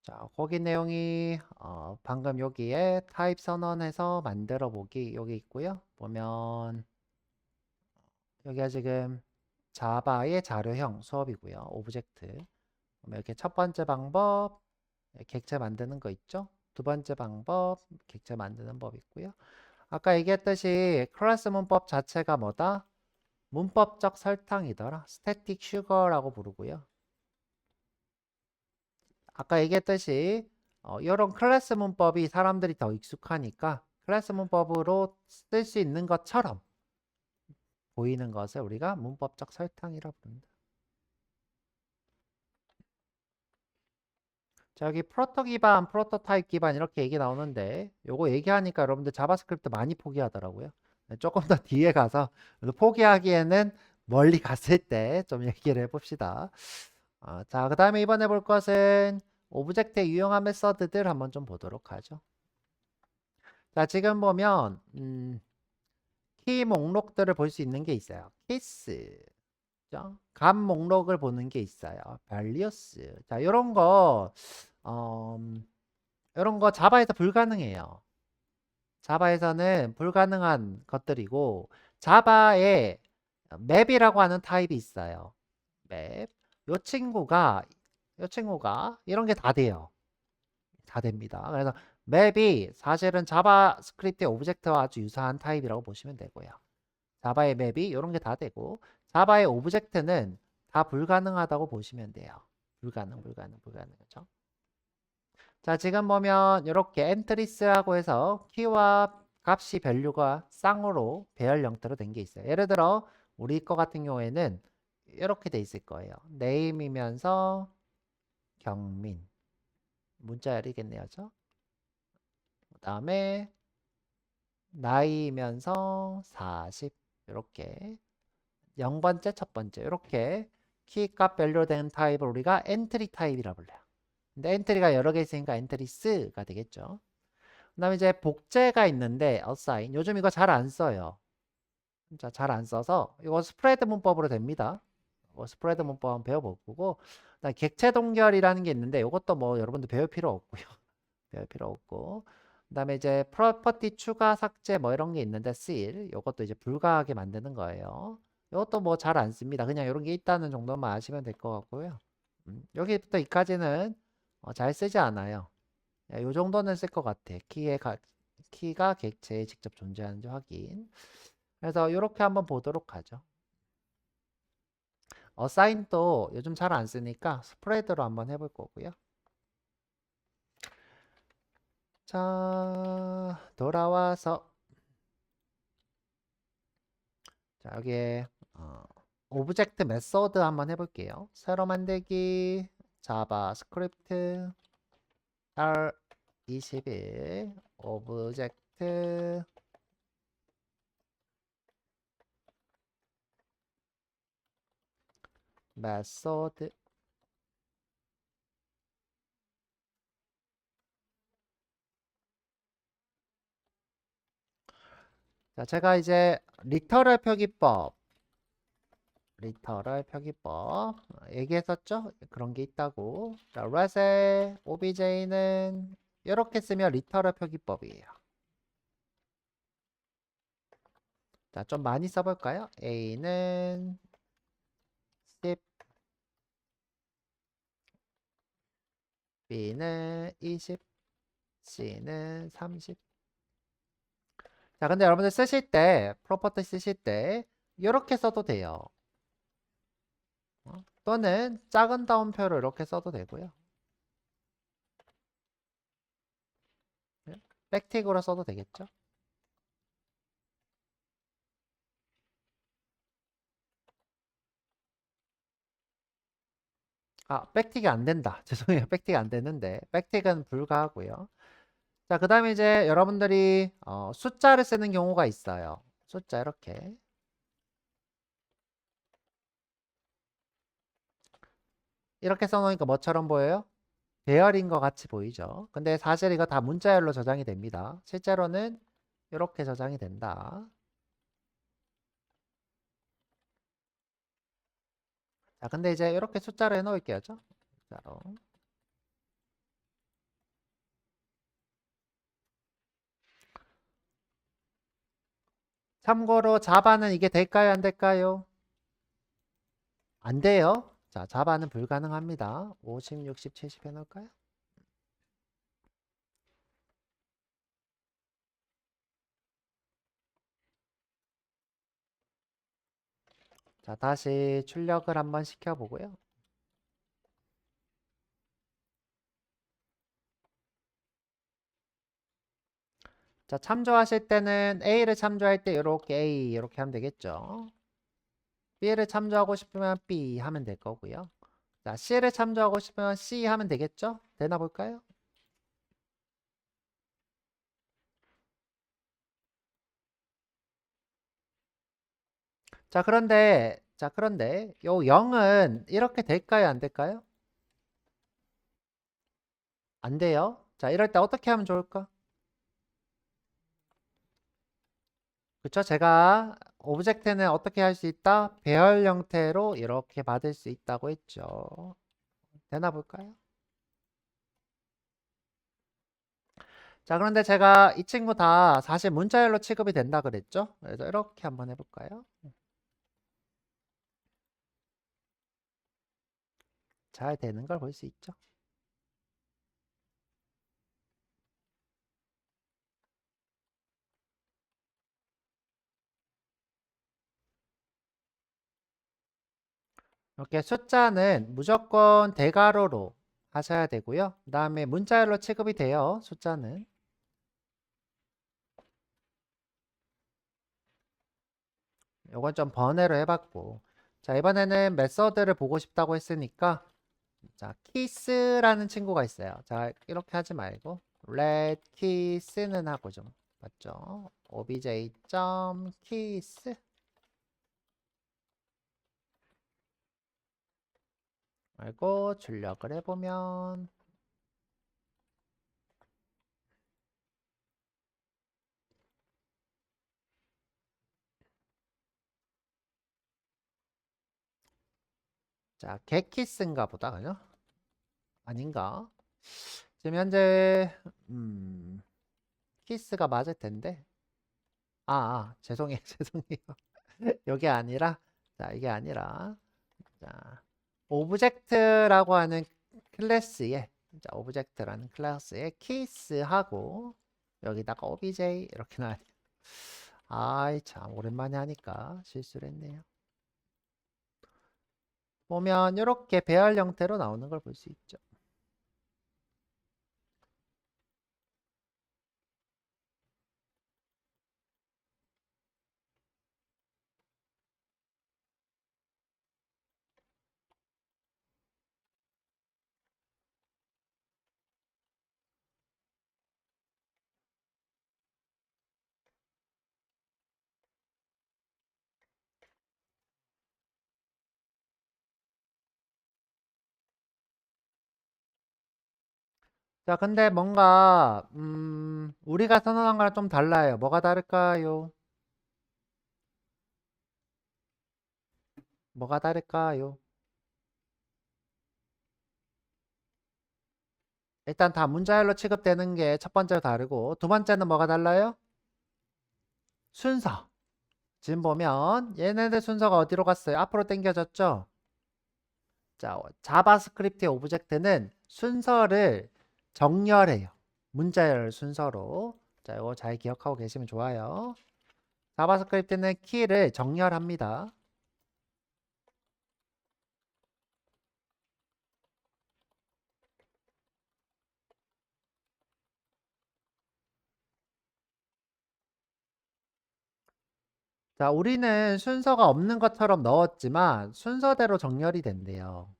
자, 거기 내용이 방금 여기에 타입 선언해서 만들어 보기 여기 있고요. 보면 여기가 지금 자바의 자료형 수업이고요. 오브젝트. 그러면 이렇게 첫 번째 방법 객체 만드는 거 있죠? 두 번째 방법 객체 만드는 법 있고요. 아까 얘기했듯이 클래스 문법 자체가 뭐다? 문법적 설탕이더라. 스태틱 슈거라고 부르고요. 아까 얘기했듯이 이런 클래스 문법이 사람들이 더 익숙하니까 클래스 문법으로 쓸 수 있는 것처럼 보이는 것을 우리가 문법적 설탕이라 부른다. 자, 여기 프로토 기반, 프로토타입 기반 이렇게 얘기 나오는데 요거 얘기하니까 여러분들 자바스크립트 많이 포기하더라고요. 네, 조금 더 뒤에 가서 포기하기에는 멀리 갔을 때 좀 얘기를 해봅시다. 자, 그 다음에 이번에 볼 것은 오브젝트의 유용한 메서드들 한번 좀 보도록 하죠. 자, 지금 보면 키 목록들을 볼 수 있는 게 있어요. 키스, 값 목록을 보는 게 있어요. values. 자, 이런 거 자바에서 불가능해요. 자바에서는 불가능한 것들이고 자바에 맵이라고 하는 타입이 있어요. 맵. 요 친구가 이런 게 다 돼요. 다 됩니다. 그래서 맵이 사실은 자바스크립트의 오브젝트와 아주 유사한 타입이라고 보시면 되고요. 자바의 맵이 이런 게 다 되고 자바의 오브젝트는 다 불가능하다고 보시면 돼요. 불가능. 그렇죠? 자, 지금 보면 이렇게 엔트리스라고 해서 키와 값이 밸류가 쌍으로 배열 형태로 된 게 있어요. 예를 들어 우리 거 같은 경우에는 이렇게 돼 있을 거예요. 네임이면서 경민 문자열이겠네요. 그죠? 그 다음에 나이면서 40 이렇게 0번째, 첫 번째 이렇게 키값 밸류 된 타입을 우리가 엔트리 타입이라 불러요. 근데 엔트리가 여러 개 있으니까 엔트리스가 되겠죠. 그 다음에 이제 복제가 있는데 assign 요즘 이거 잘 안 써요. 진짜 잘 안 써서 이거 스프레드 문법으로 됩니다. 스프레드 문법 한번 배워보고 그다음에 객체 동결이라는 게 있는데 이것도 뭐 여러분들 배울 필요 없고요. 배울 필요 없고 그다음에 이제 프로퍼티 추가 삭제 뭐 이런 게 있는데 seal 이것도 이제 불가하게 만드는 거예요. 이것도 뭐 잘 안 씁니다. 그냥 이런 게 있다는 정도만 아시면 될 것 같고요. 여기부터 이까지는 잘 쓰지 않아요. 이 정도는 쓸 것 같아. 키가 객체에 직접 존재하는지 확인. 그래서 이렇게 한번 보도록 하죠. 어사인도 요즘 잘 안 쓰니까 스프레드로 한번 해볼 거고요. 자, 돌아와서 자, 여기에 오브젝트 메소드 한번 해볼게요. 새로 만들기 자바스크립트 R21 오브젝트 메소드. 자, 제가 이제 리터럴 표기법 얘기했었죠? 그런 게 있다고. 자, let의 obj는 이렇게 쓰면 리터럴 표기법이에요. 자, 좀 많이 써볼까요? A는 10, B는 20, C는 30. 자, 근데 여러분들 쓰실 때, 프로퍼티 쓰실 때 이렇게 써도 돼요. 또는 작은 다운표로 이렇게 써도 되고요. 백틱으로 써도 되겠죠? 백틱이 안 된다. 죄송해요. 백틱 안 되는데. 백틱은 불가하고요. 자, 그 다음에 이제 여러분들이 숫자를 쓰는 경우가 있어요. 숫자 이렇게. 이렇게 써놓으니까 뭐처럼 보여요? 배열인 것 같이 보이죠? 근데 사실 이거 다 문자열로 저장이 됩니다. 실제로는 이렇게 저장이 된다. 자, 근데 이제 이렇게 숫자로 해놓을게요. 숫자로. 참고로 자바는 이게 될까요? 안 될까요? 안 돼요. 자, 자바는 불가능합니다. 50, 60, 70 해놓을까요? 자, 다시 출력을 한번 시켜보고요. 자, 참조하실 때는 A를 참조할 때 이렇게 A 이렇게 하면 되겠죠. B를 참조하고 싶으면 B 하면 될 거고요. 자, C를 참조하고 싶으면 C 하면 되겠죠? 되나 볼까요? 자, 그런데 요 0은 이렇게 될까요? 안 될까요? 안 돼요. 자, 이럴 때 어떻게 하면 좋을까? 그쵸? 제가 오브젝트는 어떻게 할 수 있다? 배열 형태로 이렇게 받을 수 있다고 했죠. 되나 볼까요? 자, 그런데 제가 이 친구 다 사실 문자열로 취급이 된다 그랬죠? 그래서 이렇게 한번 해볼까요? 잘 되는 걸 볼 수 있죠? 이렇게 숫자는 무조건 대괄호로 하셔야 되고요. 그 다음에 문자열로 취급이 돼요. 숫자는. 요건 좀 번외로 해봤고. 자, 이번에는 메서드를 보고 싶다고 했으니까 자, 키스라는 친구가 있어요. 자, 이렇게 하지 말고 let kiss는 하고 좀 맞죠? obj.kiss 말고 출력을 해보면 자, getKiss인가 보다, 그죠? 아닌가? 지금 현재 키스가 맞을 텐데 죄송해요. 죄송해요. 이게 아니라 자, 이게 아니라 자, 오브젝트라고 하는 클래스에 자, 오브젝트라는 클래스에 키스하고 여기다가 obj 이렇게 놔야 돼요. 아이 참 오랜만에 하니까 실수를 했네요. 보면 이렇게 배열 형태로 나오는 걸 볼 수 있죠. 자, 근데 뭔가 우리가 선언한 거랑 좀 달라요. 뭐가 다를까요? 뭐가 다를까요? 일단 다 문자열로 취급되는 게 첫 번째로 다르고 두 번째는 뭐가 달라요? 순서. 지금 보면 얘네들 순서가 어디로 갔어요? 앞으로 당겨졌죠? 자, 자바스크립트의 오브젝트는 순서를 정렬해요. 문자열 순서로. 자, 이거 잘 기억하고 계시면 좋아요. 자바스크립트는 키를 정렬합니다. 자, 우리는 순서가 없는 것처럼 넣었지만 순서대로 정렬이 된대요.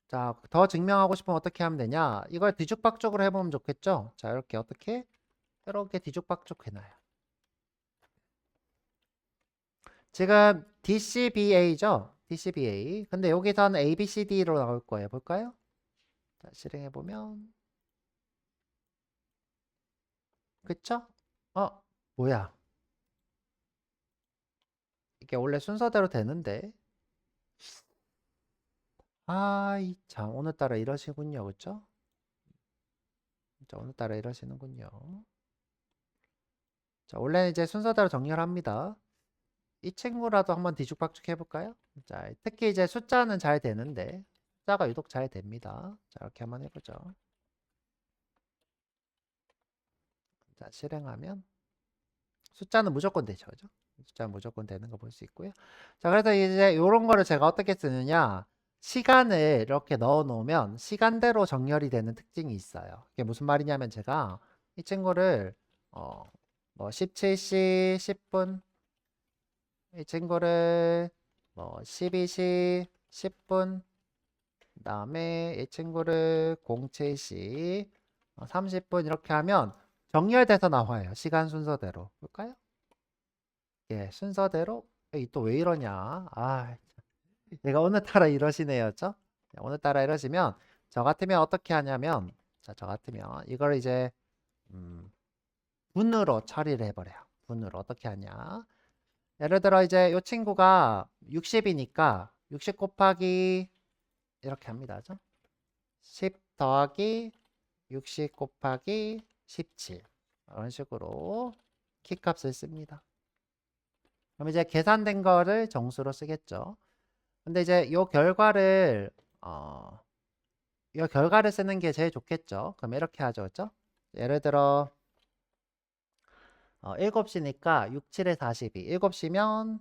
자, 더 증명하고 싶으면 어떻게 하면 되냐? 이걸 뒤죽박죽으로 해보면 좋겠죠? 자, 이렇게 어떻게? 이렇게 뒤죽박죽 해놔요. 지금 DCBA죠? DCBA. 근데 여기서는 ABCD로 나올 거예요. 볼까요? 자, 실행해보면. 그쵸? 어, 뭐야? 이게 원래 순서대로 되는데. 아이, 참, 오늘따라 이러시군요. 그쵸? 자, 오늘따라 이러시는군요. 자, 원래는 이제 순서대로 정렬 합니다. 이 친구라도 한번 뒤죽박죽 해볼까요? 자, 특히 이제 숫자는 잘 되는데, 숫자가 유독 잘 됩니다. 자, 이렇게 한번 해보죠. 자, 실행하면, 숫자는 무조건 되죠. 그죠? 숫자는 무조건 되는 거 볼 수 있고요. 자, 그래서 이제 이런 거를 제가 어떻게 쓰느냐, 시간을 이렇게 넣어 놓으면 시간대로 정렬이 되는 특징이 있어요. 이게 무슨 말이냐면 제가 이 친구를, 뭐 17시 10분, 이 친구를 뭐 12시 10분, 그다음에 이 친구를 07시 30분 이렇게 하면 정렬돼서 나와요. 시간 순서대로. 볼까요? 예, 순서대로. 또 왜 이러냐? 아, 얘가 오늘따라 이러시네요. 죠? 오늘따라 이러시면 저 같으면 어떻게 하냐면, 자, 저 같으면 이걸 이제 음, 분으로 처리를 해버려요. 분으로 어떻게 하냐? 예를 들어 이제 이 친구가 60이니까 60 곱하기 이렇게 합니다. 죠? 10 더하기 60 곱하기 17 이런 식으로 키값을 씁니다. 그럼 이제 계산된 거를 정수로 쓰겠죠. 근데 이제 어, 요 결과를 쓰는 게 제일 좋겠죠. 그럼 이렇게 하죠. 그죠? 예를 들어 7시니까 6, 7에 42. 7시면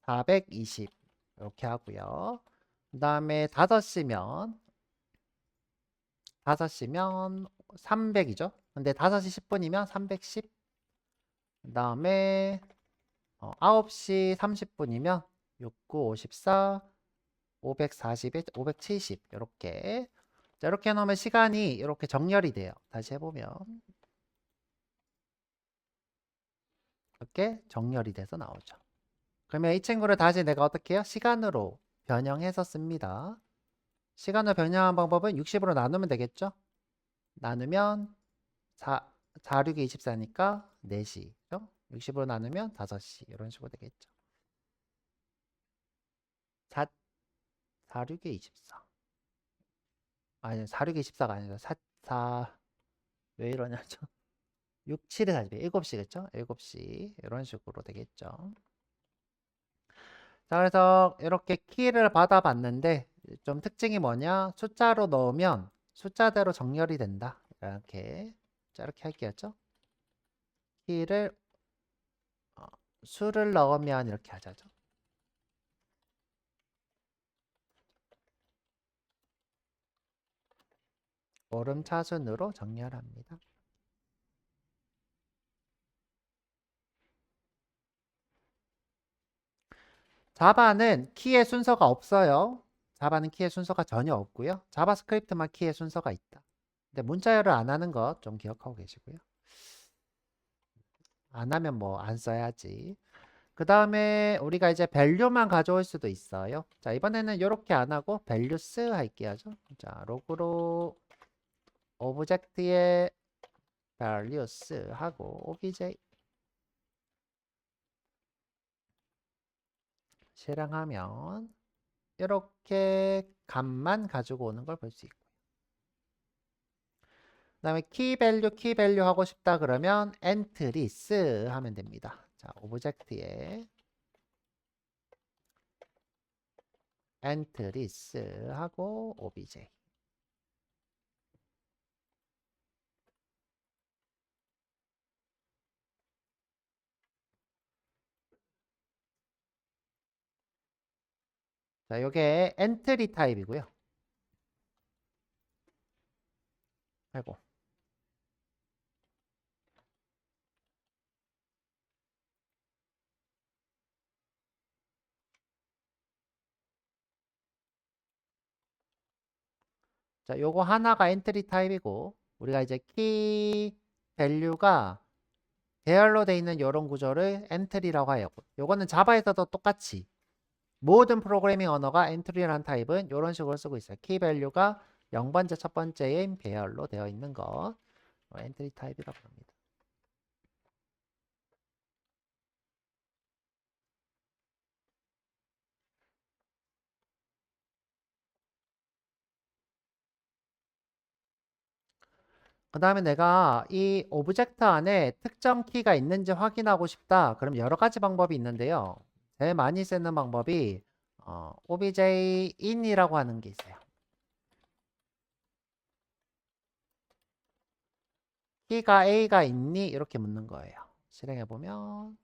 420 이렇게 하고요. 그 다음에 5시면 300이죠. 근데 5시 10분이면 310. 그 다음에 9시 30분이면 69, 54, 540에 570 이렇게. 자, 이렇게 해놓으면 시간이 이렇게 정렬이 돼요. 다시 해보면 이렇게 정렬이 돼서 나오죠. 그러면 이 친구를 다시 내가 어떻게 해요? 시간으로 변형해서 씁니다. 시간을 변형한 방법은 60으로 나누면 되겠죠? 나누면 4, 6이 24니까 4시죠? 60으로 나누면 5시 이런 식으로 되겠죠. 4, 6에 24. 아니 4, 6에 24가 아니라 4, 왜 이러냐죠? 6, 7에 42, 7시겠죠? 7시 이런 식으로 되겠죠. 자, 그래서 이렇게 키를 받아봤는데 좀 특징이 뭐냐? 숫자로 넣으면 숫자대로 정렬이 된다. 이렇게. 자, 이렇게 할게요. 키를 어, 수를 넣으면 이렇게 하자죠. 오름차순으로 정렬합니다. 자바는 키의 순서가 없어요. 자바는 키의 순서가 전혀 없고요. 자바스크립트만 키의 순서가 있다. 근데 문자열을 안 하는 것 좀 기억하고 계시고요. 안 하면 뭐 안 써야지. 그 다음에 우리가 이제 밸류만 가져올 수도 있어요. 자, 이번에는 이렇게 안 하고 values 할게요. 자, 로그로 오브젝트에 values 하고 obj 실행하면 이렇게 값만 가지고 오는 걸 볼 수 있고. 그 다음에 key value 하고 싶다 그러면 entries 하면 됩니다. 자, 오브젝트에 entries 하고 obj. 자, 요게 entry 타입이고요. 아이고. 자, 요거 하나가 엔트리 타입이고 우리가 이제 키 밸류가 계열로 돼 있는 이런 구조를 엔트리라고 해요. 요거는 자바에서도 똑같이 모든 프로그래밍 언어가 엔트리라는 타입은 이런 식으로 쓰고 있어요. 키 밸류가 0번째 첫 번째인 배열로 되어 있는 거 엔트리 타입이라고 합니다. 그 다음에 내가 이 오브젝트 안에 특정 키가 있는지 확인하고 싶다. 그럼 여러 가지 방법이 있는데요. 제일 많이 쓰는 방법이 obj in이라고 하는 게 있어요. 키가 A가 있니? 이렇게 묻는 거예요. 실행해보면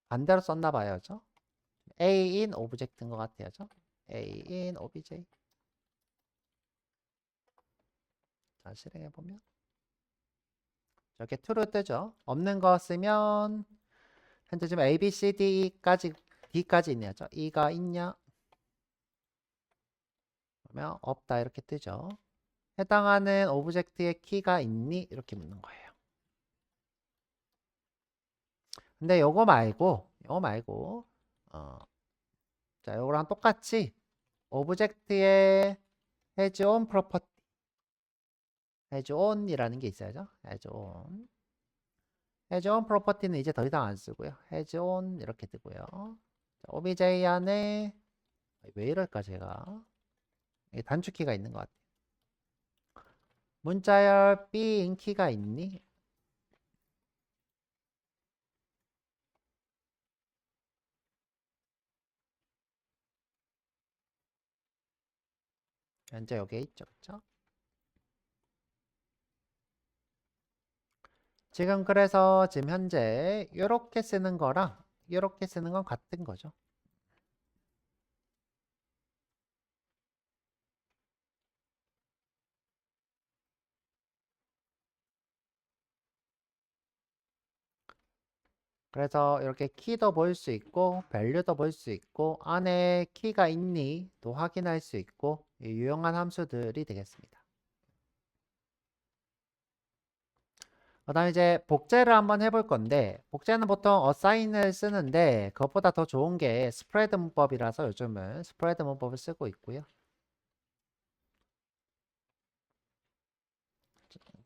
반대로 썼나 봐요죠. A in 오브젝트인 것 같아요. A in obj. 자, 실행해보면 이렇게 true 뜨죠. 없는 거 쓰면 현재 지금 A, B, C, D까지 있네요. E가 있냐? 그러면 없다 이렇게 뜨죠. 해당하는 오브젝트의 키가 있니? 이렇게 묻는 거예요. 근데 요거 말고 자, 요거랑 똑같이 오브젝트의 has on property, has on이라는 게 있어야죠. has on property는 이제 더 이상 안 쓰고요. has on 이렇게 뜨고요. 자, obj 안에 왜 이럴까 제가 단축키가 있는 것 같아요. 문자열 being 키가 있니? 현재 여기에 있죠. 그쵸? 지금 그래서 지금 현재 이렇게 쓰는 거랑 이렇게 쓰는 건 같은 거죠. 그래서 이렇게 키도 볼 수 있고 밸류도 볼 수 있고 안에 키가 있니 또 확인할 수 있고 유용한 함수들이 되겠습니다. 그 다음에 이제 복제를 한번 해볼 건데 복제는 보통 assign을 쓰는데 그것보다 더 좋은 게 스프레드 문법이라서 요즘은 스프레드 문법을 쓰고 있고요.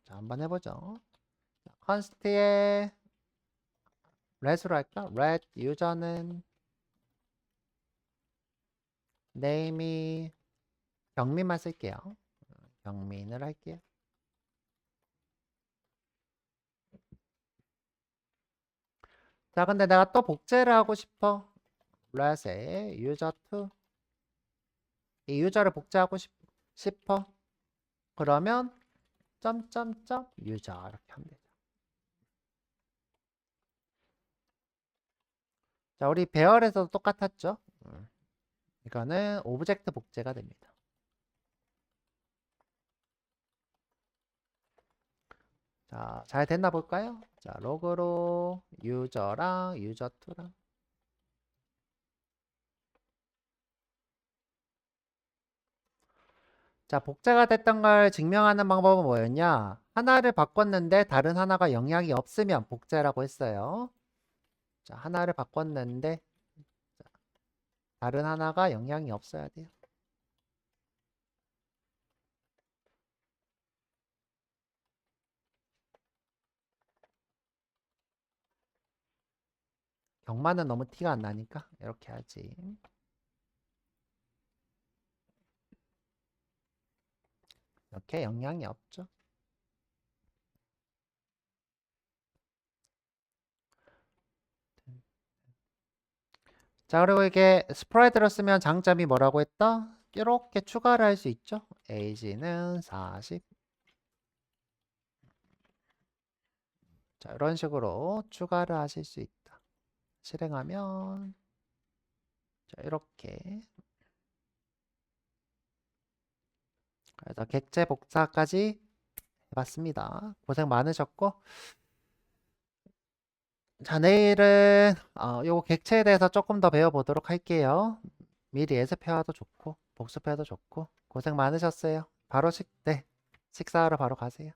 자, 한번 해보죠. const에 let으로 할까? let 유저는 name이 경민만 쓸게요. 경민을 할게요. 자, 근데 내가 또 복제를 하고 싶어. let에 user2 이 유저를 복제하고 싶어. 그러면 점점점 user 이렇게 하면 되죠. 자, 우리 배열에서도 똑같았죠? 이거는 오브젝트 복제가 됩니다. 자, 잘 됐나 볼까요? 자, 로그로 유저랑 user2랑 자, 복제가 됐던 걸 증명하는 방법은 뭐였냐? 하나를 바꿨는데 다른 하나가 영향이 없으면 복제라고 했어요. 자, 하나를 바꿨는데 다른 하나가 영향이 없어야 돼요. 경마는 너무 티가 안 나니까 이렇게 하지. 이렇게 영향이 없죠. 자, 그리고 이게 스프레드로 쓰면 장점이 뭐라고 했다? 이렇게 추가를 할 수 있죠. age는 40. 자, 이런 식으로 추가를 하실 수 있다. 실행하면 자, 이렇게 그래서 객체 복사까지 해봤습니다. 고생 많으셨고 자, 내일은 요거 객체에 대해서 조금 더 배워보도록 할게요. 미리 예습해와도 좋고 복습해도 좋고 고생 많으셨어요. 바로 식사하러 바로 가세요.